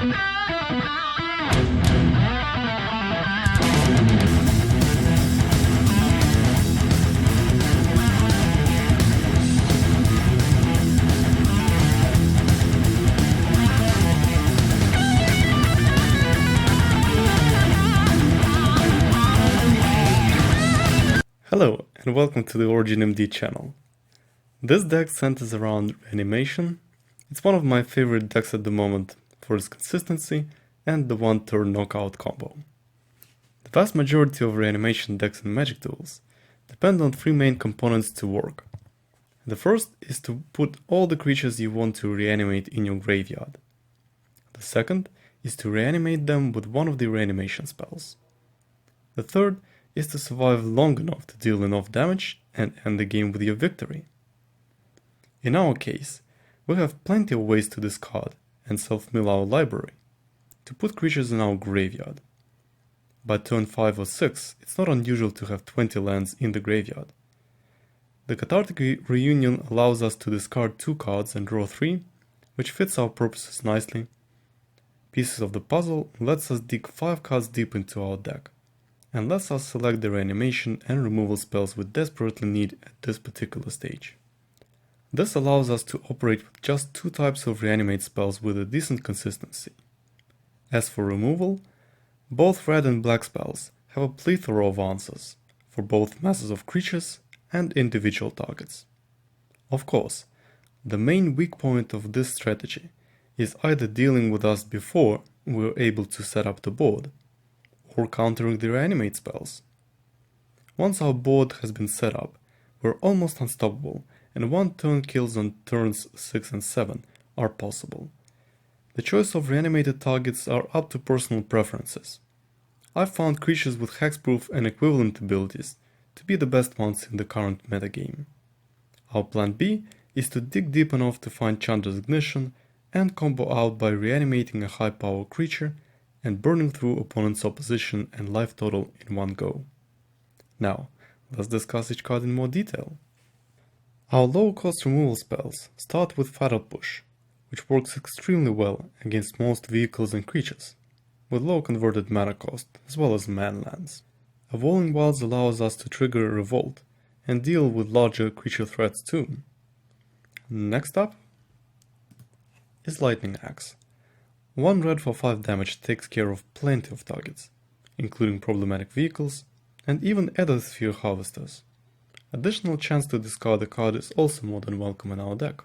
Hello and welcome to the OriginMD channel. This deck centers around Reanimation. It's one of my favorite decks at the moment for its consistency and the one-turn knockout combo. The vast majority of Reanimation decks in Magic Duels depend on three main components to work. The first is to put all the creatures you want to reanimate in your graveyard. The second is to reanimate them with one of the reanimation spells. The third is to survive long enough to deal enough damage and end the game with your victory. In our case, we have plenty of ways to discard and self-mill our library, to put creatures in our graveyard. By turn 5 or 6, it's not unusual to have 20 lands in the graveyard. The Cathartic Reunion allows us to discard 2 cards and draw 3, which fits our purposes nicely. Pieces of the Puzzle lets us dig 5 cards deep into our deck, and lets us select the reanimation and removal spells we desperately need at this particular stage. This allows us to operate with just 2 types of reanimate spells with a decent consistency. As for removal, both red and black spells have a plethora of answers, for both masses of creatures and individual targets. Of course, the main weak point of this strategy is either dealing with us before we're able to set up the board, or countering the reanimate spells. Once our board has been set up, we're almost unstoppable, and one-turn kills on turns 6 and 7 are possible. The choice of reanimated targets are up to personal preferences. I've found creatures with hexproof and equivalent abilities to be the best ones in the current metagame. Our plan B is to dig deep enough to find Chandra's Ignition and combo out by reanimating a high-power creature and burning through opponent's opposition and life total in one go. Now, let's discuss each card in more detail. Our low-cost removal spells start with Fatal Push, which works extremely well against most vehicles and creatures, with low converted mana cost as well as man lands. Evolving Wilds allows us to trigger Revolt and deal with larger creature threats too. Next up is Lightning Axe. 1 red for 5 damage takes care of plenty of targets, including problematic vehicles and even Ether Sphere Harvesters. Additional chance to discard a card is also more than welcome in our deck.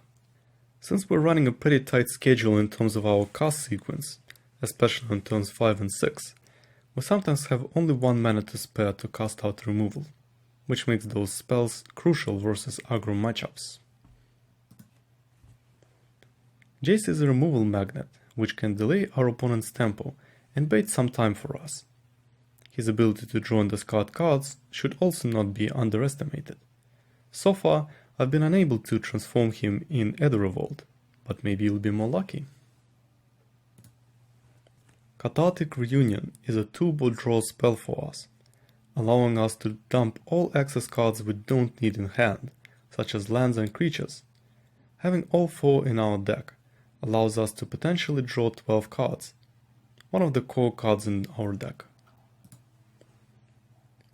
Since we're running a pretty tight schedule in terms of our cast sequence, especially on turns 5 and 6, we sometimes have only 1 mana to spare to cast out removal, which makes those spells crucial versus aggro matchups. Jace is a removal magnet, which can delay our opponent's tempo and bait some time for us. His ability to draw and discard cards should also not be underestimated. So far, I've been unable to transform him in Ether Revolt, but maybe you'll be more lucky. Cathartic Reunion is a 2-board draw spell for us, allowing us to dump all excess cards we don't need in hand, such as lands and creatures. Having all 4 in our deck allows us to potentially draw 12 cards, one of the core cards in our deck.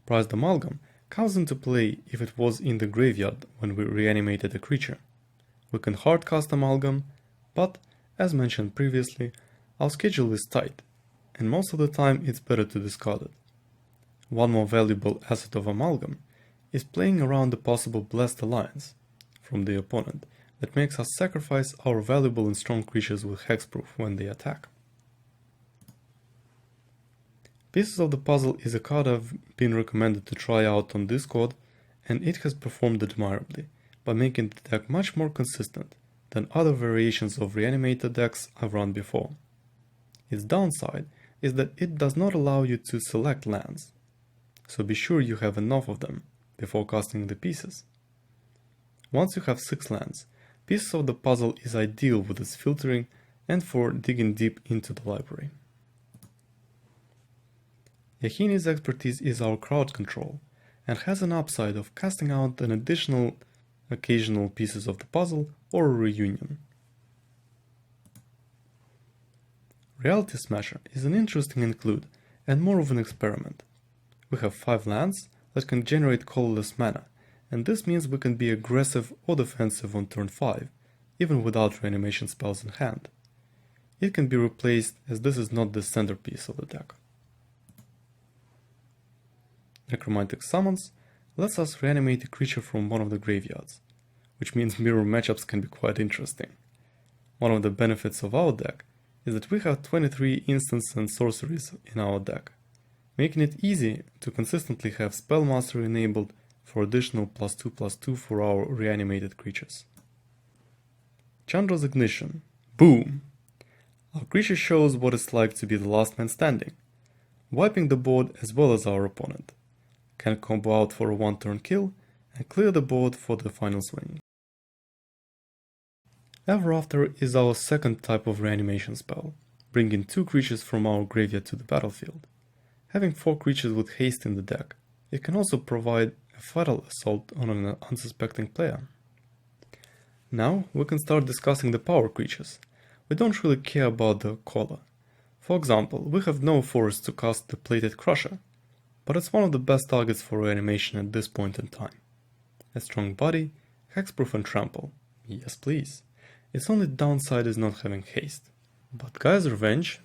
Prized Amalgam comes into play if it was in the graveyard when we reanimated a creature. We can hardcast Amalgam, but, as mentioned previously, our schedule is tight, and most of the time it's better to discard it. One more valuable asset of Amalgam is playing around the possible Blessed Alliance from the opponent, that makes us sacrifice our valuable and strong creatures with hexproof when they attack. Pieces of the Puzzle is a card I've been recommended to try out on Discord, and it has performed admirably by making the deck much more consistent than other variations of Reanimator decks I've run before. Its downside is that it does not allow you to select lands, so be sure you have enough of them before casting the pieces. Once you have 6 lands, Pieces of the Puzzle is ideal with its filtering and for digging deep into the library. Yahini's expertise is our crowd control, and has an upside of casting out an additional occasional pieces of the puzzle or a reunion. Reality Smasher is an interesting include and more of an experiment. We have 5 lands that can generate colorless mana, and this means we can be aggressive or defensive on turn 5, even without reanimation spells in hand. It can be replaced as this is not the centerpiece of the deck. Necromantic Summons lets us reanimate a creature from one of the graveyards, which means mirror matchups can be quite interesting. One of the benefits of our deck is that we have 23 instants and sorceries in our deck, making it easy to consistently have Spell Mastery enabled for additional +2/+2 for our reanimated creatures. Chandra's Ignition. Boom! Our creature shows what it's like to be the last man standing, wiping the board as well as our opponent. Can combo out for a 1-turn kill and clear the board for the final swing. Ever After is our second type of reanimation spell, bringing 2 creatures from our graveyard to the battlefield. Having 4 creatures with haste in the deck, it can also provide a fatal assault on an unsuspecting player. Now we can start discussing the power creatures. We don't really care about the color. For example, we have no forest to cast the Plated Crusher, but it's one of the best targets for reanimation at this point in time. A strong body, hexproof and trample. Yes please. Its only downside is not having haste. But Gaia's Revenge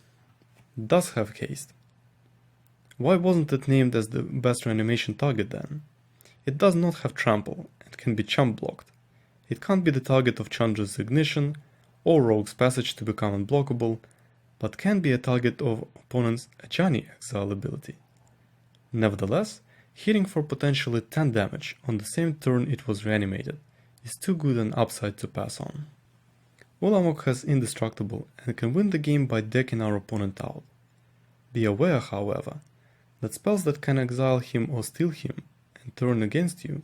does have haste. Why wasn't it named as the best reanimation target then? It does not have trample and can be chump blocked. It can't be the target of Chandra's Ignition or Rogue's Passage to become unblockable, but can be a target of opponent's Ajani Exile ability. Nevertheless, hitting for potentially 10 damage on the same turn it was reanimated is too good an upside to pass on. Ulamog has Indestructible and can win the game by decking our opponent out. Be aware, however, that spells that can exile him or steal him and turn against you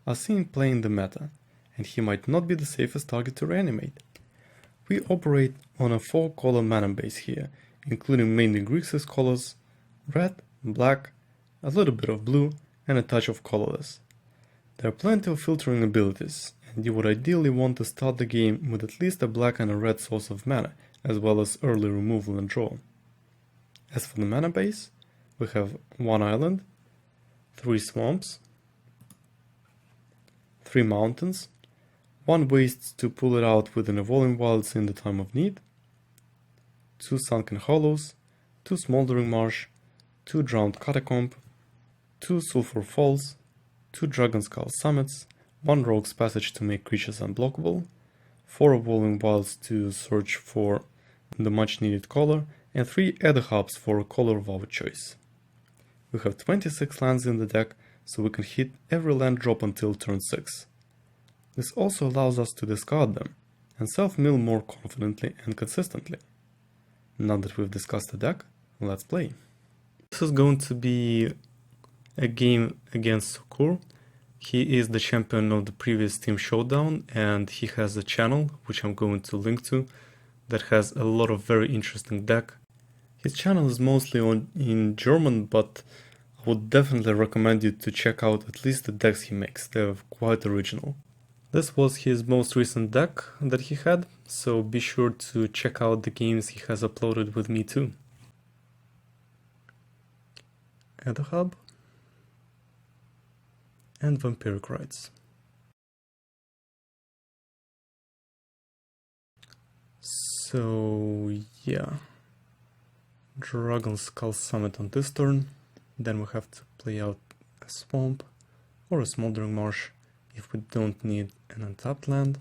are seen play in the meta, and he might not be the safest target to reanimate. We operate on a 4-color mana base here, including mainly Grixis colors, red, black, a little bit of blue, and a touch of colorless. There are plenty of filtering abilities, and you would ideally want to start the game with at least a black and a red source of mana, as well as early removal and draw. As for the mana base, we have 1 island, 3 swamps, 3 mountains, 1 waste to pull it out with an Evolving Wilds in the time of need, 2 Sunken Hollows, 2 Smoldering Marsh, 2 Drowned Catacomb, 2 Sulphur Falls, 2 Dragonskull Summits, 1 Rogue's Passage to make creatures unblockable, 4 Evolving Wilds to search for the much needed color, and 3 Ether Hubs for a color of our choice. We have 26 lands in the deck, so we can hit every land drop until turn 6. This also allows us to discard them and self-mill more confidently and consistently. Now that we've discussed the deck, let's play. This is going to be a game against Sukur. He is the champion of the previous Team Showdown, and he has a channel, which I'm going to link to, that has a lot of very interesting deck. His channel is mostly in German, but I would definitely recommend you to check out at least the decks he makes. They're quite original. This was his most recent deck that he had, so be sure to check out the games he has uploaded with me too. Ether Hub and Vampiric Rites. So yeah, Dragonskull Summit on this turn, then we have to play out a Swamp or a Smoldering Marsh if we don't need an untapped land.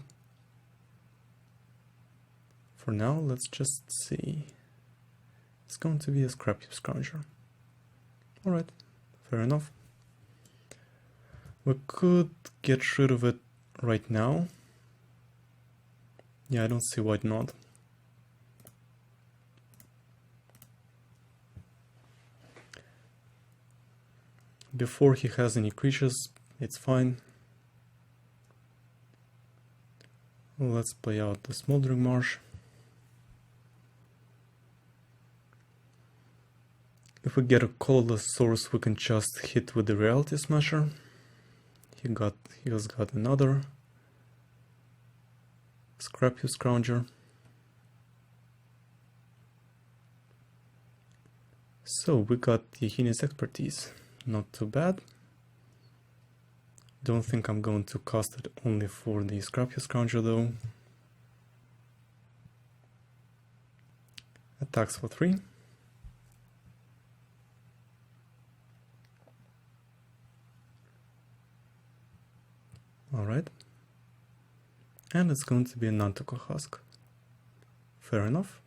For now, let's just see. It's going to be a Scrapheap Scrounger. Alright, fair enough. We could get rid of it right now. Yeah, I don't see why not. Before he has any creatures, it's fine. Let's play out the Smoldering Marsh. If we get a colorless source, we can just hit with the Reality Smasher. He has got another Scrapheap Scrounger. So we got the Hines expertise, not too bad. Don't think I'm going to cast it only for the Scraphew Scrounger though. Attacks for 3. Alright. And it's going to be a Nantuko Husk. Fair enough.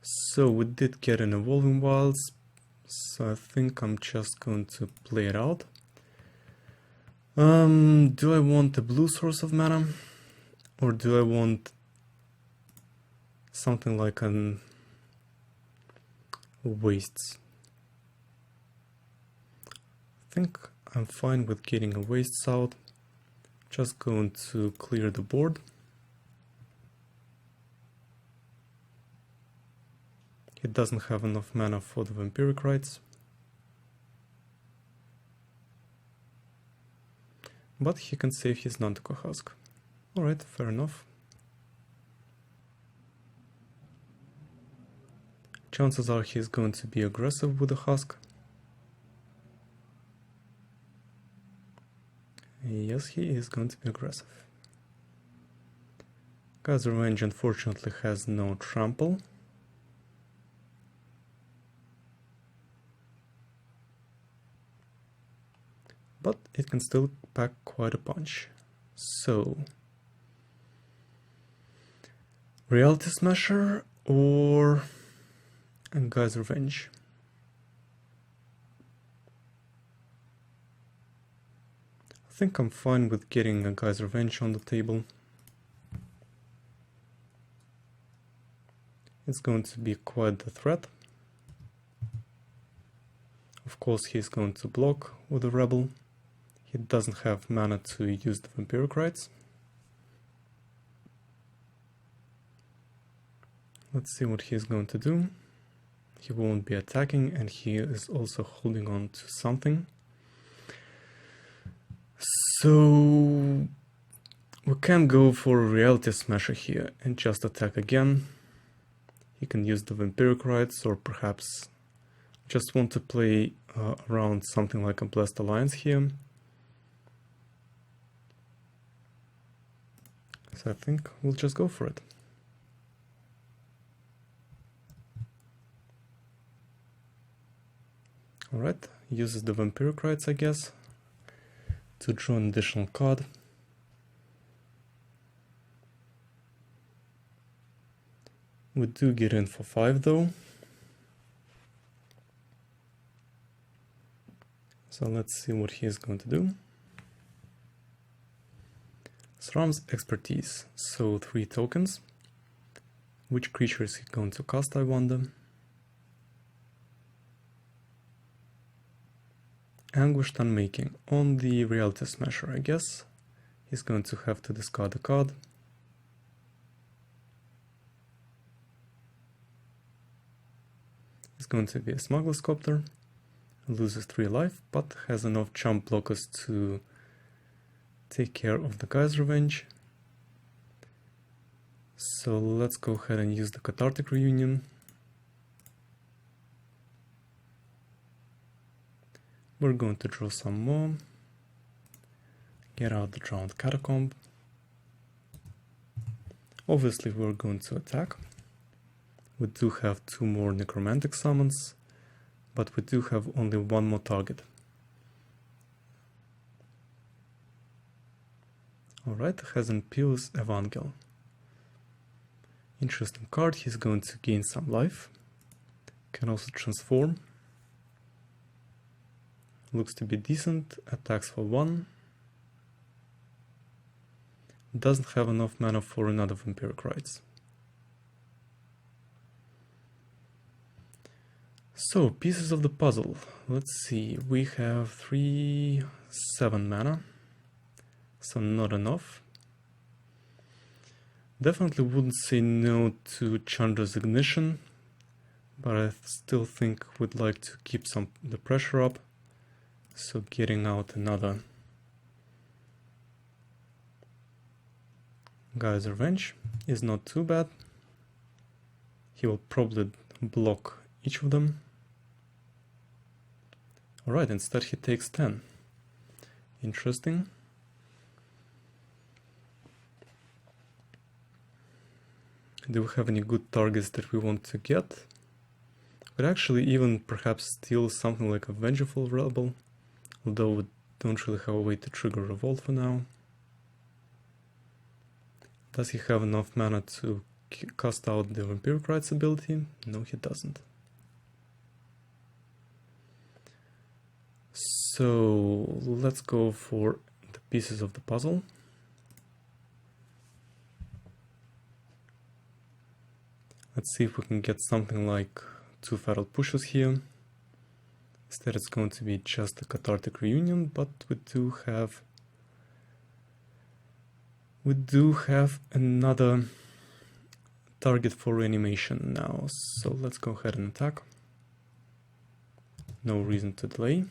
So we did get an Evolving Wilds, so I think I'm just going to play it out. Do I want a blue source of mana? Or do I want something like an Wastes? I think I'm fine with getting a Wastes out. Just going to clear the board. He doesn't have enough mana for the Vampiric Rites. But he can save his Nantuko Husk. Alright, fair enough. Chances are he's going to be aggressive with the Husk. Yes, he is going to be aggressive. Guy's Revenge unfortunately has no trample. But it can still pack quite a punch. So, Reality Smasher or Guy's Revenge? I think I'm fine with getting a Guy's Revenge on the table. It's going to be quite the threat. Of course, he's going to block with a Rebel. He doesn't have mana to use the Vampiric Rites. Let's see what he's going to do. He won't be attacking, and he is also holding on to something. So we can go for a Reality Smasher here and just attack again. He can use the Vampiric Rites, or perhaps just want to play around something like a Blessed Alliance here. So I think we'll just go for it. Alright, uses the Vampiric Rites, I guess, to draw an additional card. We do get in for 5 though. So let's see what he is going to do. Sram's Expertise, so 3 tokens. Which creature is he going to cast, I wonder? Anguished Unmaking on the Reality Smasher, I guess. He's going to have to discard a card. It's going to be a Smuggler's Copter. Loses 3 life, but has enough jump blockers to take care of the Guy's Revenge. So let's go ahead and use the Cathartic Reunion. We're going to draw some more. Get out the Drowned Catacomb. Obviously we're going to attack. We do have 2 more Necromantic Summons, but we do have only 1 more target. Alright, has Impious Evangel. Interesting card, he's going to gain some life. Can also transform. Looks to be decent, attacks for 1. Doesn't have enough mana for another Vampiric Rites. So, pieces of the puzzle. Let's see, we have 7 mana. So not enough. Definitely wouldn't say no to Chandra's Ignition, but I still think we'd like to keep the pressure up. So getting out another Guy's Revenge is not too bad. he will probably block each of them. Alright, instead he takes 10. Interesting. Do we have any good targets that we want to get? But actually even perhaps steal something like a Vengeful Rebel, although we don't really have a way to trigger Revolt for now. Does he have enough mana to cast out the Vampiric Rites ability? No, he doesn't. So let's go for the pieces of the puzzle. Let's see if we can get something like 2 Fatal Pushes here. Instead it's going to be just a Cathartic Reunion, but we do have another target for reanimation now, so let's go ahead and attack. No reason to delay.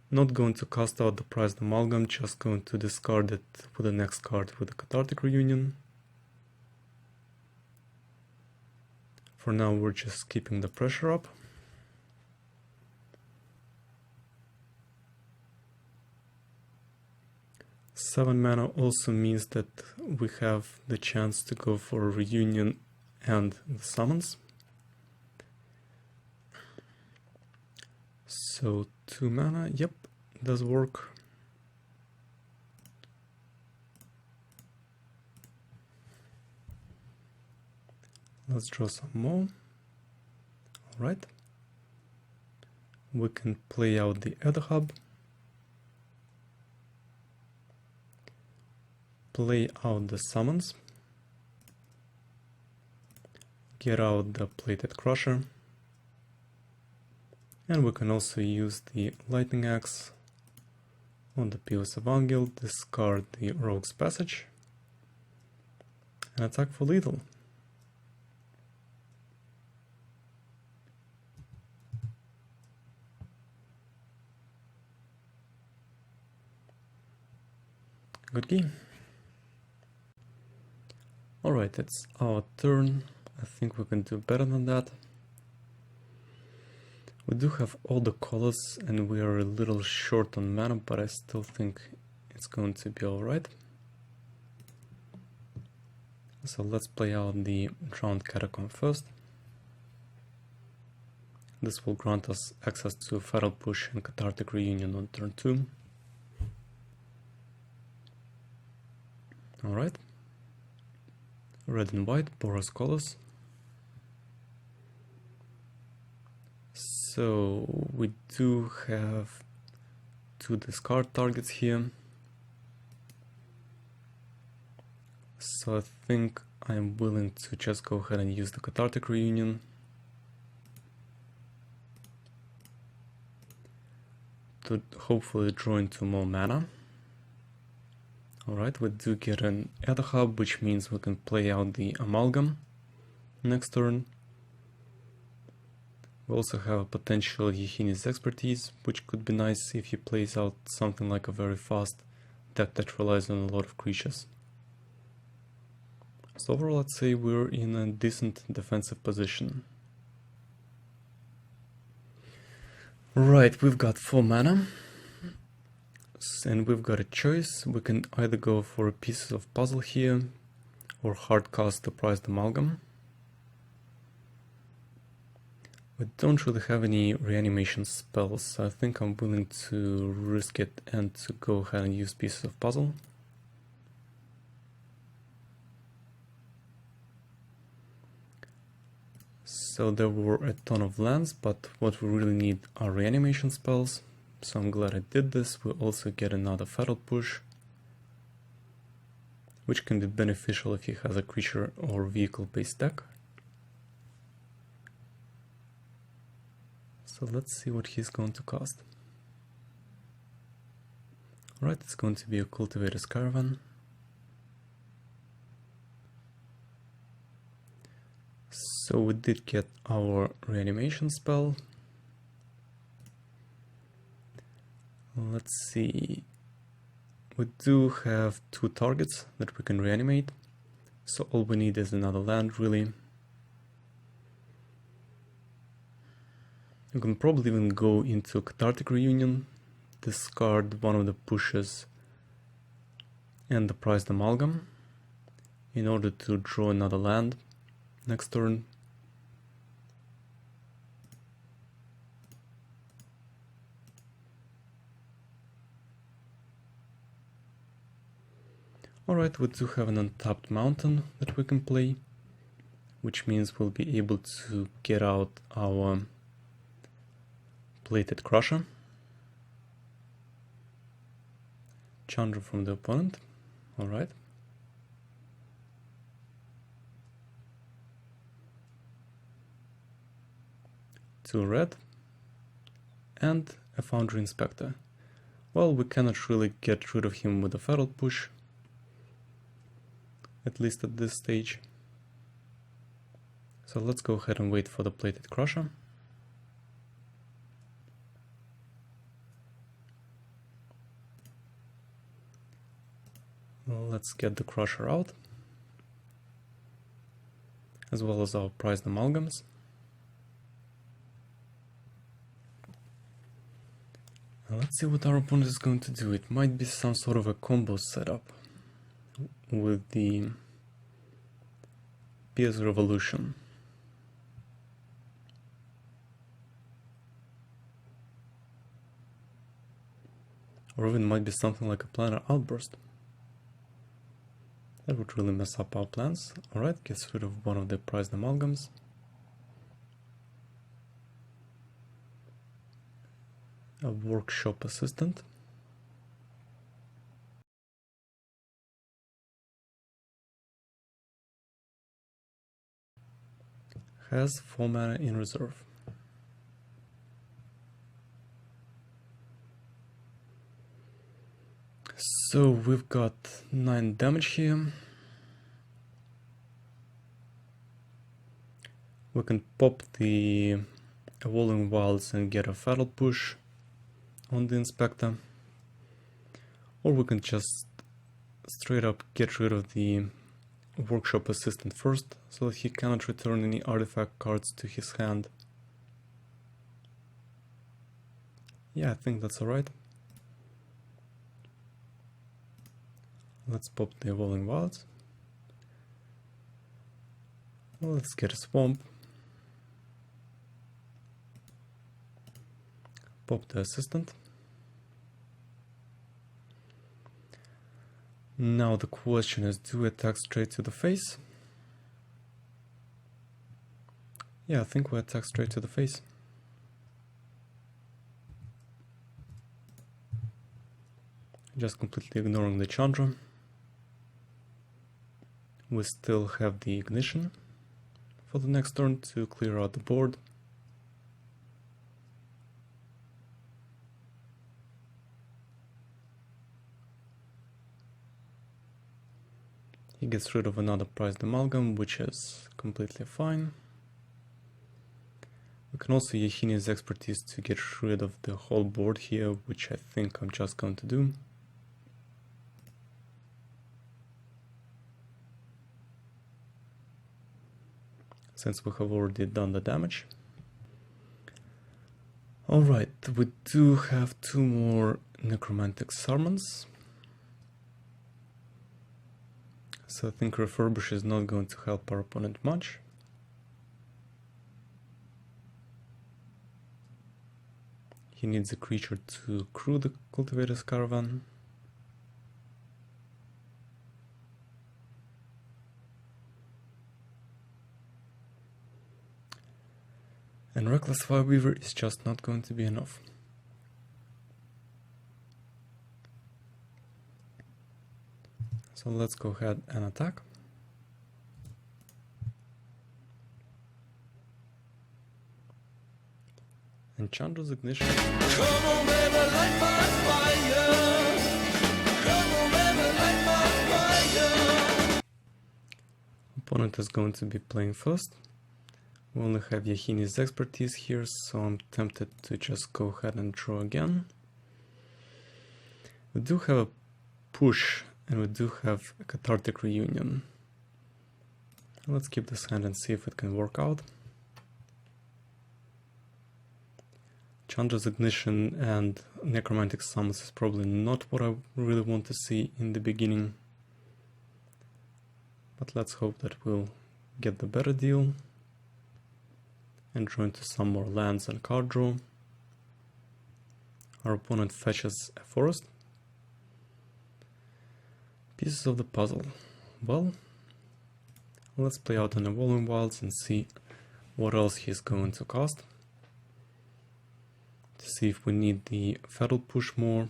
Not going to cast out the Prized Amalgam, just going to discard it with the next card with the Cathartic Reunion. For now we're just keeping the pressure up. Seven mana also means that we have the chance to go for a reunion and the summons. So 2 mana, yep, does work. Let's draw some more. Alright. We can play out the Ether Hub. Play out the summons. Get out the Plated Crusher. And we can also use the Lightning Axe on the POS Evangel, discard the Rogue's Passage, and attack for lethal. Good game. Alright, it's our turn. I think we can do better than that. We do have all the colors and we are a little short on mana, but I still think it's going to be alright. So let's play out the Drowned Catacomb first. This will grant us access to Fatal Push and Cathartic Reunion on turn 2. Alright. Red and white, porous colors. So we do have 2 discard targets here. So I think I'm willing to just go ahead and use the Cathartic Reunion. To hopefully draw into more mana. Alright, we do get an Ether Hub, which means we can play out the Amalgam next turn. We also have a potential Yehini's Expertise, which could be nice if he plays out something like a very fast deck that relies on a lot of creatures. So overall, I'd say we're in a decent defensive position. Right, we've got 4 mana. And we've got a choice. We can either go for pieces of puzzle here or hard cast the Prized Amalgam. We don't really have any reanimation spells, so I think I'm willing to risk it and to go ahead and use pieces of puzzle. So there were a ton of lands, but what we really need are reanimation spells. So I'm glad I did this. We also get another Fatal Push, which can be beneficial if he has a creature or vehicle based deck. So let's see what he's going to cast. Alright, it's going to be a Cultivator's Caravan. So we did get our reanimation spell. Let's see. We do have 2 targets that we can reanimate. So all we need is another land, really. You can probably even go into Cathartic Reunion, discard one of the pushes and the prized amalgam in order to draw another land next turn. Alright, we do have an untapped mountain that we can play, which means we'll be able to get out our plated crusher. Chandra from the opponent. Alright. Two red and a Foundry Inspector. Well, we cannot really get rid of him with a feral push, at least at this stage. So let's go ahead and wait for the plated crusher. Let's get the crusher out, as well as our prized amalgams. Now let's see what our opponent is going to do. It might be some sort of a combo setup with the PS Revolution. Or even might be something like a planar outburst. That would really mess up our plans. Alright, gets rid of one of the prized amalgams. A workshop assistant. Has 4 mana in reserve. So we've got 9 damage here. We can pop the Evolving Wilds and get a fatal push on the Inspector. Or we can just straight up get rid of the Workshop Assistant first, so that he cannot return any artifact cards to his hand. Yeah, I think that's alright. Let's pop the Evolving Wilds. Let's get a Swamp. Pop the Assistant. Now the question is, do we attack straight to the face? Yeah, I think we attack straight to the face. Just completely ignoring the Chandra. We still have the Ignition for the next turn to clear out the board. He gets rid of another prized amalgam, which is completely fine. We can also Yahini's expertise to get rid of the whole board here, which I think I'm just going to do. Since we have already done the damage. Alright, we do have 2 more Necromantic Summons. So I think Refurbish is not going to help our opponent much. He needs a creature to crew the Cultivator's Caravan. And Reckless Fireweaver is just not going to be enough. So let's go ahead and attack. And Chandra's Ignition. Come on, baby, light my fire. Come on, baby, light my fire. Opponent is going to be playing first. We only have Yahini's expertise here, so I'm tempted to just go ahead and draw again. We do have a push, and we do have a Cathartic Reunion. Let's keep this hand and see if it can work out. Chandra's Ignition and Necromantic Summons is probably not what I really want to see in the beginning. But let's hope that we'll get the better deal and draw into some more lands and card draw. Our opponent fetches a forest. Pieces of the puzzle. Well, let's play out an Evolving Wilds and see what else he's going to cast. To see if we need the Fatal Push more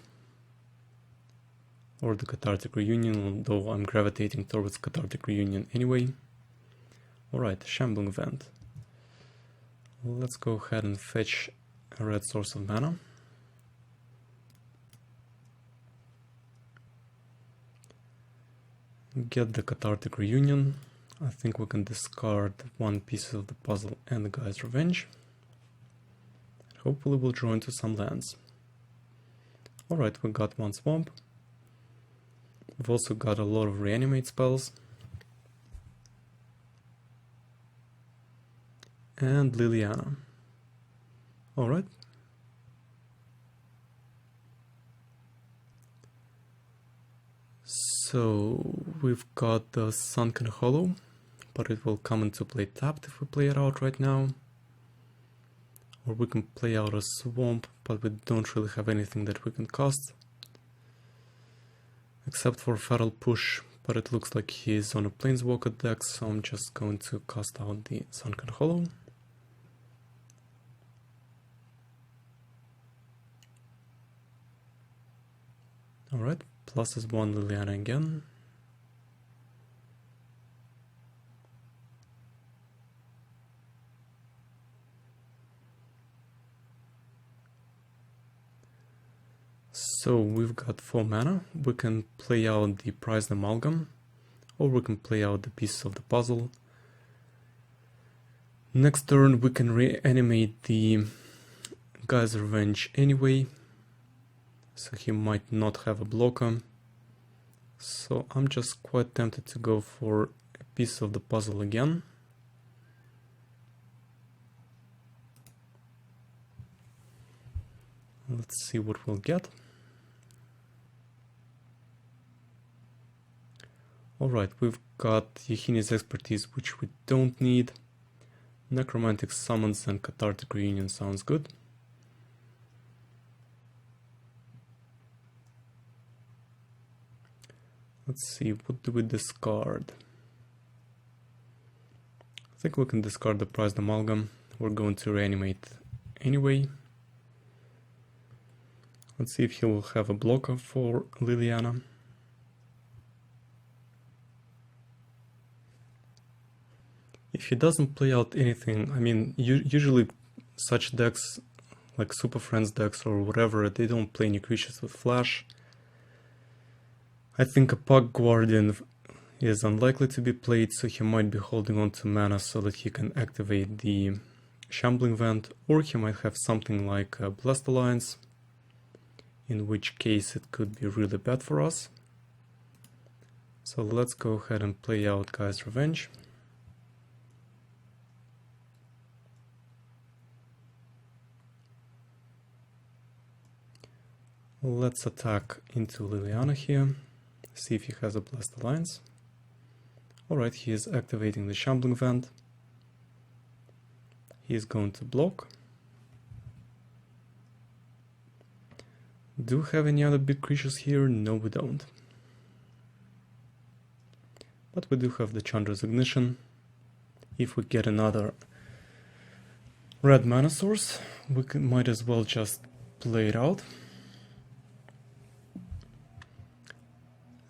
or the Cathartic Reunion, although I'm gravitating towards Cathartic Reunion anyway. Alright, Shambling Vent. Let's go ahead and fetch a red source of mana. Get the Cathartic Reunion. I think we can discard one piece of the puzzle and the Guy's Revenge. Hopefully we'll draw into some lands. Alright, we got one swamp. We've also got a lot of reanimate spells. And Liliana. Alright. So we've got the Sunken Hollow, but it will come into play tapped if we play it out right now. Or we can play out a swamp, but we don't really have anything that we can cast. Except for Fatal Push, but it looks like he's on a Planeswalker deck, so I'm just going to cast out the Sunken Hollow. Alright, plus is 1 Liliana again. So we've got 4 mana. We can play out the Prized Amalgam, or we can play out the pieces of the puzzle. Next turn we can reanimate the Guy's Revenge anyway, so he might not have a blocker. So I'm just quite tempted to go for a piece of the puzzle again. Let's see what we'll get. Alright, we've got Yahini's Expertise, which we don't need. Necromantic Summons and Cathartic Reunion sounds good. Let's see, what do we discard? I think we can discard the Prized Amalgam. We're going to reanimate anyway. Let's see if he will have a blocker for Liliana. If he doesn't play out anything, I mean, usually such decks, like Super Friends decks or whatever, they don't play any creatures with flash. I think a Pug Guardian is unlikely to be played, so he might be holding on to mana so that he can activate the Shambling Vent, or he might have something like a Blessed Alliance, in which case it could be really bad for us. So let's go ahead and play out Guy's Revenge. Let's attack into Liliana here, see if he has a Blessed Alliance. Alright, he is activating the Shambling Vent. He is going to block. Do we have any other big creatures here? No, we don't. But we do have the Chandra's Ignition. If we get another red mana source, we might as well just play it out.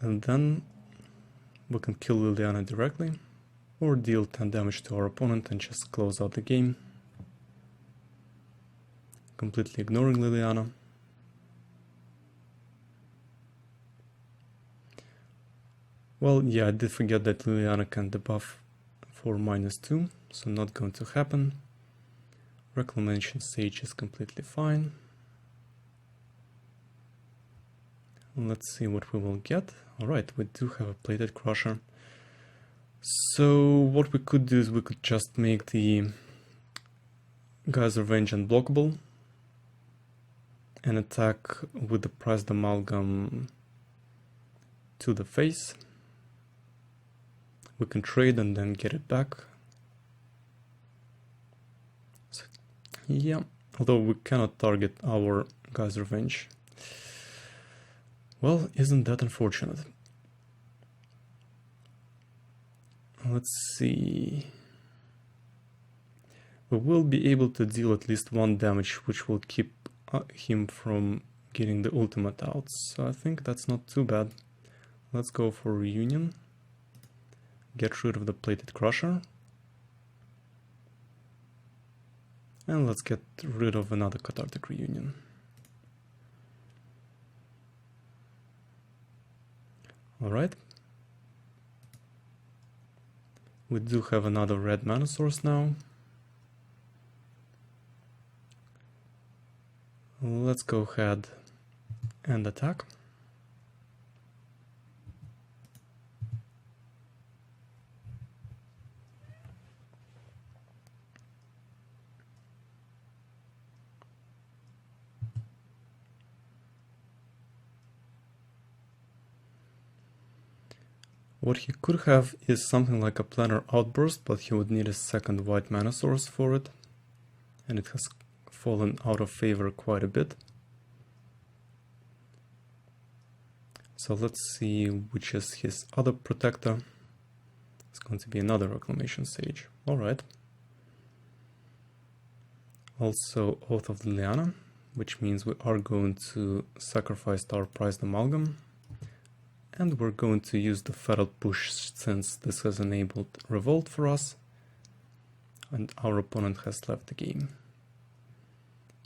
And then we can kill Liliana directly, or deal 10 damage to our opponent and just close out the game. Completely ignoring Liliana. Well, yeah, I did forget that Liliana can debuff for -2, so not going to happen. Reclamation Sage is completely fine. Let's see what we will get. Alright, we do have a Plated Crusher. So what we could do is we could just make the Guy's Revenge unblockable and attack with the priced amalgam to the face. We can trade and then get it back. So, yeah, although we cannot target our Guy's Revenge. Well, isn't that unfortunate? Let's see. We will be able to deal at least 1 damage, which will keep him from getting the ultimate out. So I think that's not too bad. Let's go for Reunion. Get rid of the Plated Crusher. And let's get rid of another Cathartic Reunion. Alright. We do have another red mana source now. Let's go ahead and attack. What he could have is something like a Planar Outburst, but he would need a second white mana source for it, and it has fallen out of favor quite a bit. So let's see which is his other protector. It's going to be another Reclamation Sage. Alright. Also Oath of Liliana, which means we are going to sacrifice our prized amalgam. And we're going to use the Fatal Push since this has enabled Revolt for us. And our opponent has left the game.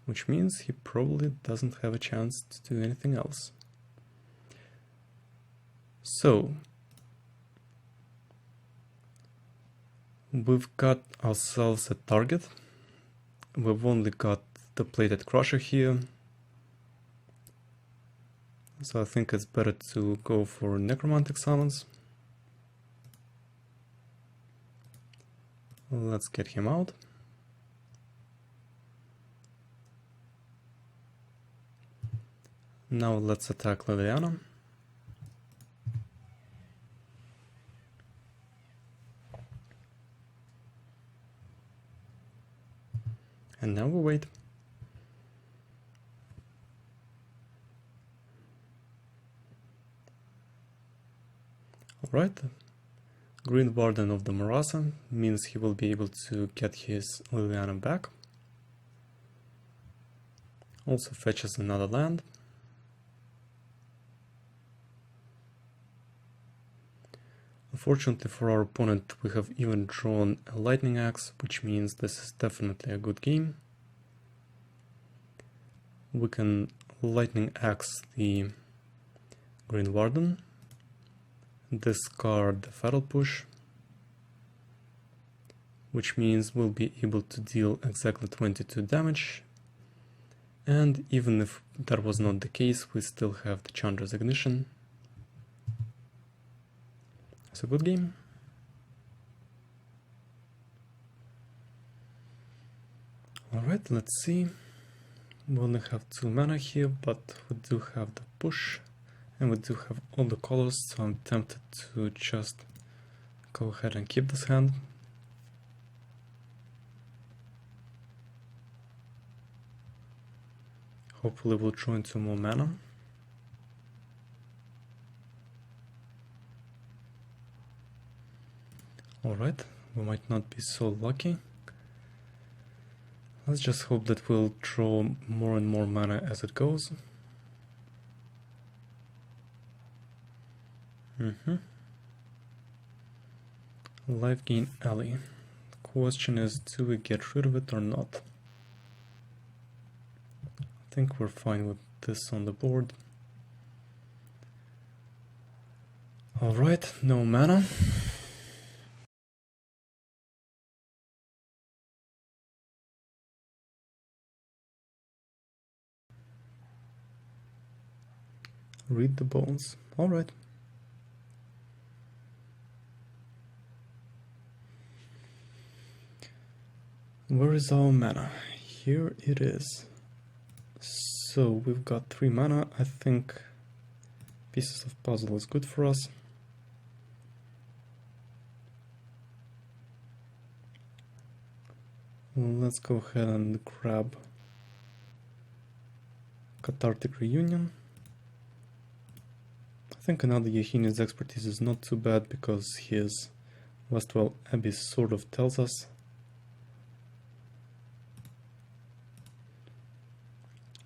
Which means he probably doesn't have a chance to do anything else. So, we've got ourselves a target. We've only got the Plated Crusher here. So I think it's better to go for Necromantic Summons. Let's get him out. Now let's attack Liliana. And now we wait. Alright, Green Warden of the Marasa means he will be able to get his Liliana back. Also fetches another land. Unfortunately for our opponent, we have even drawn a Lightning Axe, which means this is definitely a good game. We can Lightning Axe the Green Warden, discard the Fatal Push, which means we'll be able to deal exactly 22 damage, and even if that was not the case, we still have the Chandra's Ignition. It's a good game. Alright, let's see. We only have 2 mana here, but we do have the push. And we do have all the colors, so I'm tempted to just go ahead and keep this hand. Hopefully we'll draw into more mana. Alright, we might not be so lucky. Let's just hope that we'll draw more and more mana as it goes. Life gain alley. The question is, do we get rid of it or not? I think we're fine with this on the board. Alright, no mana. Read the bones. Alright. Where is our mana? Here it is. So we've got 3 mana. I think pieces of puzzle is good for us. Let's go ahead and grab Cathartic Reunion. I think another Yahini's expertise is not too bad because his Westwell Abyss sort of tells us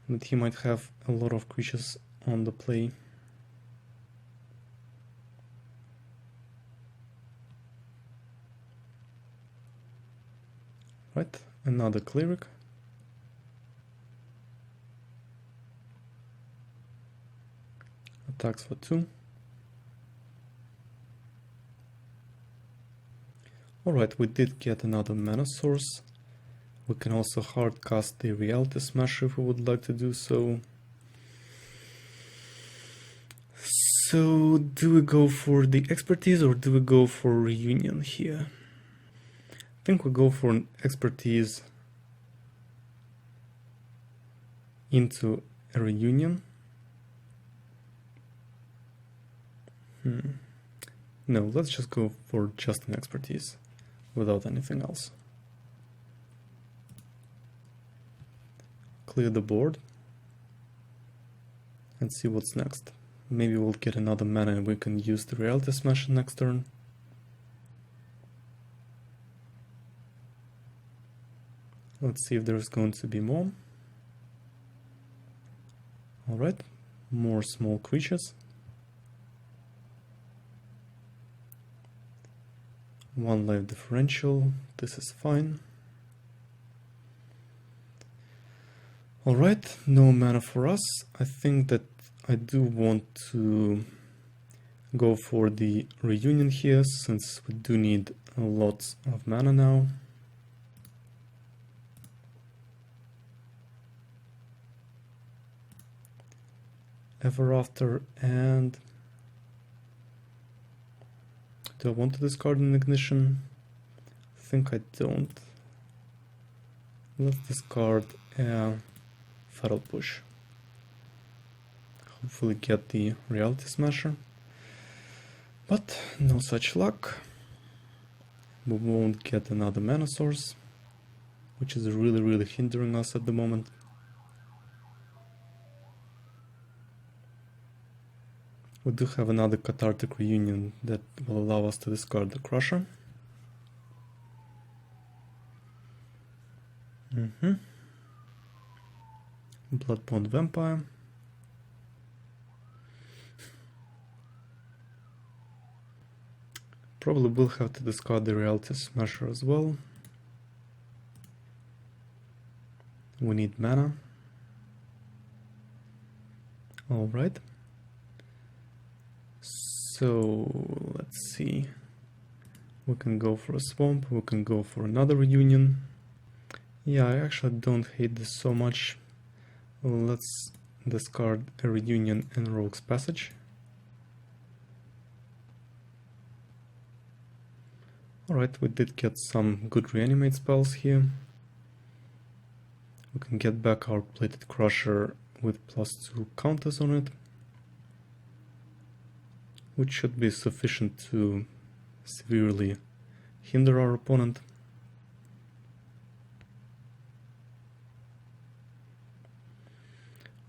that he might have a lot of creatures on the play. Right, another cleric. Attacks for 2. Alright, we did get another mana source. We can also hard cast the Reality Smasher if we would like to do so. So, do we go for the expertise or do we go for reunion here? I think we go for an expertise into a reunion. No, let's just go for just an expertise without anything else. Clear the board and see what's next. Maybe we'll get another mana and we can use the Reality Smasher next turn. Let's see if there's going to be more. Alright, more small creatures. 1 life differential, this is fine. Alright, no mana for us. I think that I do want to go for the reunion here since we do need a lot of mana now. Ever After, and do I want to discard an ignition? I think I don't. Let's discard a Fatal Push. Hopefully get the Reality Smasher. But no such luck. We won't get another mana source, which is really hindering us at the moment. We do have another Cathartic Reunion that will allow us to discard the Crusher. Bloodborne Vampire. Probably will have to discard the Reality Smasher as well. We need mana. Alright. So, let's see. We can go for a swamp, we can go for another reunion. Yeah, I actually don't hate this so much. Let's discard a reunion and Rogue's Passage. Alright, we did get some good reanimate spells here. We can get back our Plated Crusher with +2 counters on it, which should be sufficient to severely hinder our opponent.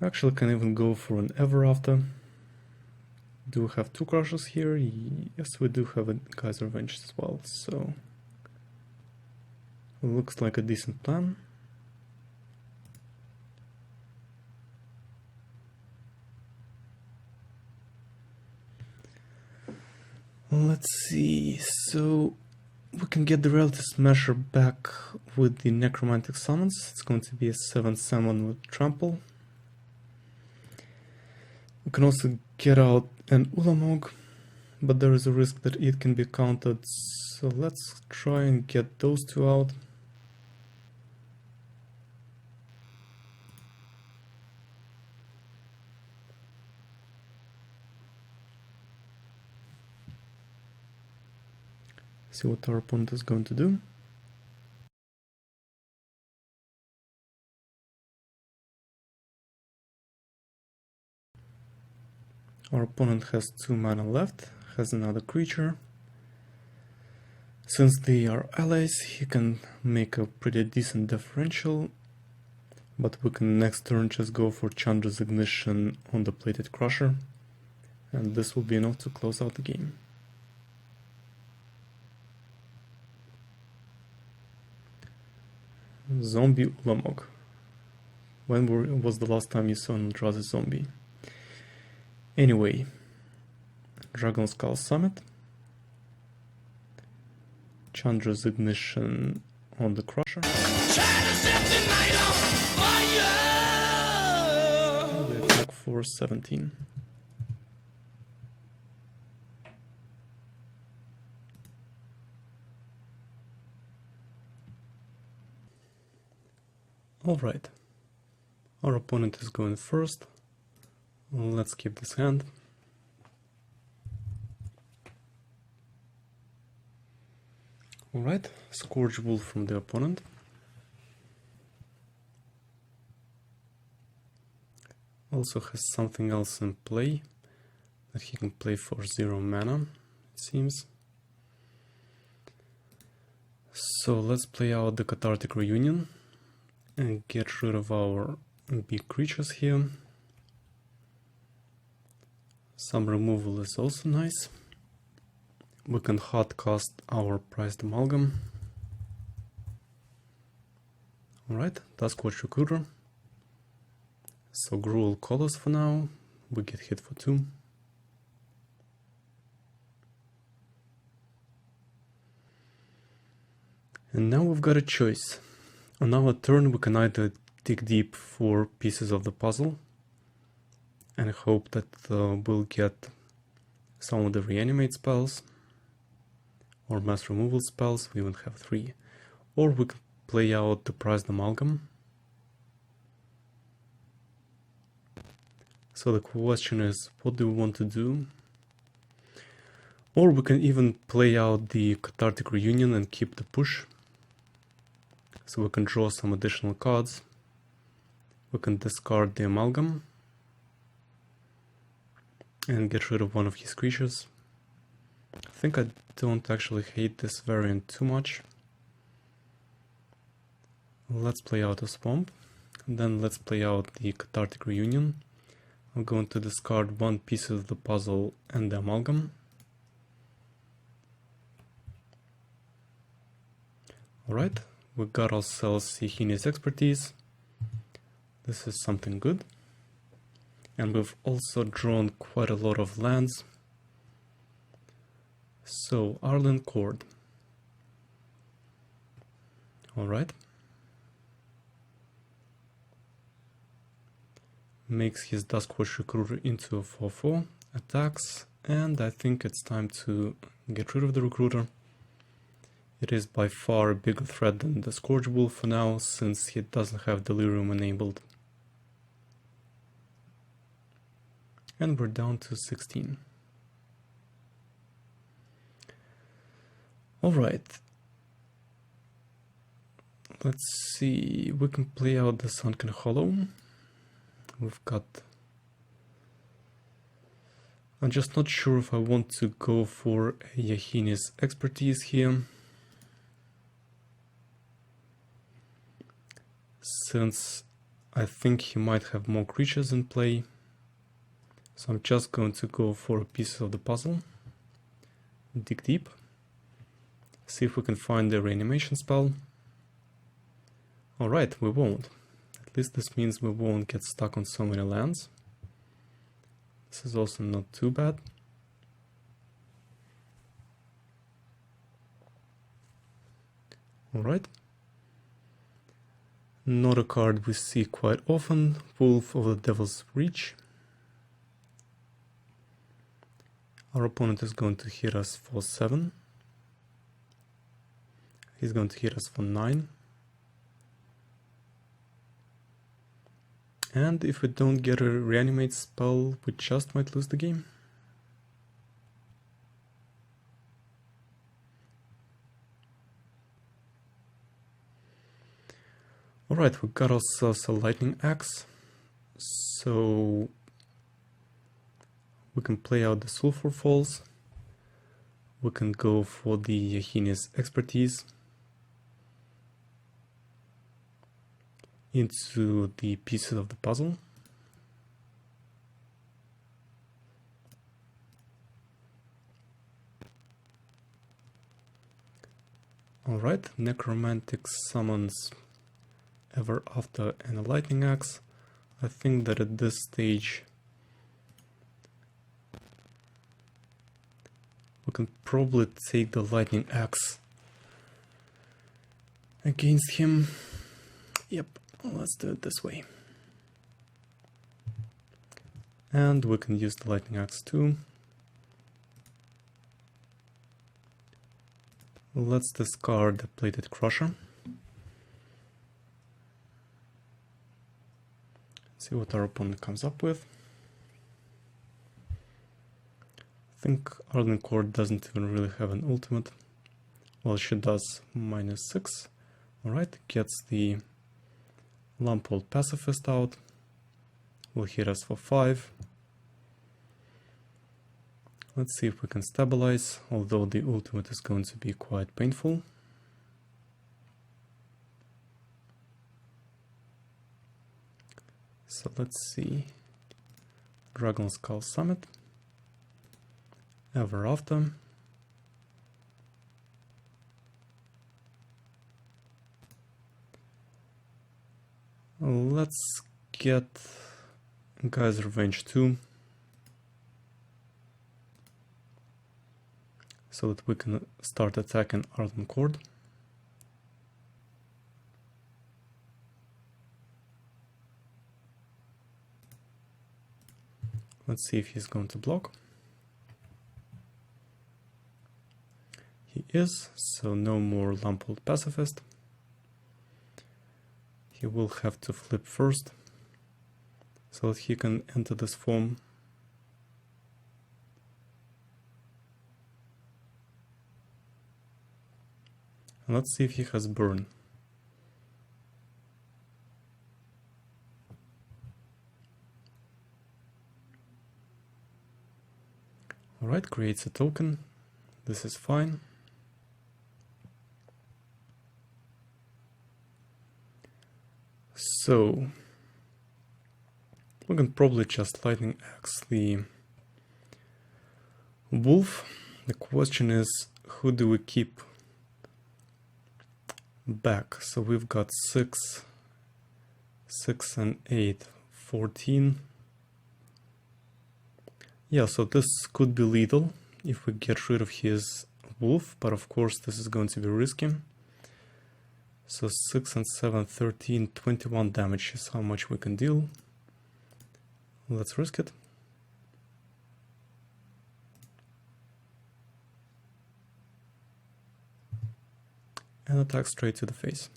We actually can even go for an Ever After. Do we have 2 Crushers here? Yes, we do have a Guy's Revenge as well, so looks like a decent plan. Let's see, so we can get the Reality Smasher back with the Necromantic Summons. It's going to be a 7 summon with Trample. We can also get out an Ulamog, but there is a risk that it can be countered, so let's try and get those 2 out. See what our opponent is going to do. Our opponent has 2 mana left, has another creature. Since they are allies, he can make a pretty decent differential, but we can next turn just go for Chandra's Ignition on the Plated Crusher, and this will be enough to close out the game. Zombie Ulamog. When was the last time you saw an Eldrazi zombie? Anyway, Dragon Skull Summit, Chandra's Ignition on the Crusher. They attack for 17. Alright, our opponent is going first. Let's keep this hand. Alright, Scourge Wolf from the opponent. Also has something else in play that he can play for 0 mana, it seems. So let's play out the Cathartic Reunion and get rid of our big creatures here. Some removal is also nice. We can hard cast our Prized Amalgam. Alright, Duskwatch Recruiter. So Gruel Colors for now. We get hit for 2. And now we've got a choice. On our turn we can either dig deep for pieces of the puzzle and hope that we'll get some of the reanimate spells or mass removal spells. We even have 3. Or we can play out the Prized Amalgam. So the question is, what do we want to do? Or we can even play out the Cathartic Reunion and keep the push. So we can draw some additional cards. We can discard the Amalgam and get rid of one of his creatures. I think I don't actually hate this variant too much. Let's play out a Swamp. And then let's play out the Cathartic Reunion. I'm going to discard 1 piece of the puzzle and the Amalgam. Alright, we got ourselves Yahini's Expertise. This is something good. And we've also drawn quite a lot of lands. So, Arlen Cord. Alright. Makes his Duskwatch Recruiter into a 4/4, attacks, and I think it's time to get rid of the Recruiter. It is by far a bigger threat than the Scourge Wolf for now, since he doesn't have Delirium enabled. And we're down to 16. Alright. Let's see, we can play out the Sunken Hollow. We've got... I'm just not sure if I want to go for Yahini's Expertise here, since I think he might have more creatures in play. So I'm just going to go for a piece of the puzzle, dig deep, see if we can find the reanimation spell. Alright, we won't. At least this means we won't get stuck on so many lands. This is also not too bad. Alright. Not a card we see quite often, Wolf of the Devil's Reach. Our opponent is going to hit us for 7. He's going to hit us for 9. And if we don't get a reanimate spell, we just might lose the game. Alright, we got ourselves a lightning axe. So We can play out the sulfur falls. We can go for the Yahini's expertise into the pieces of the puzzle. Alright, Necromantic summons Ever After and a Lightning Axe. I think that at this stage we can probably take the Lightning Axe against him. Yep, let's do it this way. And we can use the Lightning Axe too. Let's discard the Plated Crusher. See what our opponent comes up with. I think Ardent Core doesn't even really have an ultimate. Well, she does -6. Alright, gets the Lampold Pacifist out. Will hit us for 5. Let's see if we can stabilize, although the ultimate is going to be quite painful. So let's see. Dragon Skull Summit. Ever After. Let's get Guy's Revenge 2. So that we can start attacking Ardent Cord. Let's see if he's going to block. He is, so no more Lampold Pacifist. He will have to flip first, so that he can enter this form. And let's see if he has burn. Alright, creates a token. This is fine. So we can probably just Lightning Axe the wolf. The question is, who do we keep back? So we've got 6, 6 and 8, 14. Yeah, so this could be lethal if we get rid of his wolf, but of course this is going to be risky. So 6 and 7, 13, 21 damage is how much we can deal. Let's risk it. And attack straight to the face.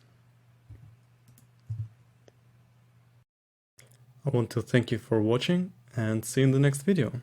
I want to thank you for watching and see you in the next video.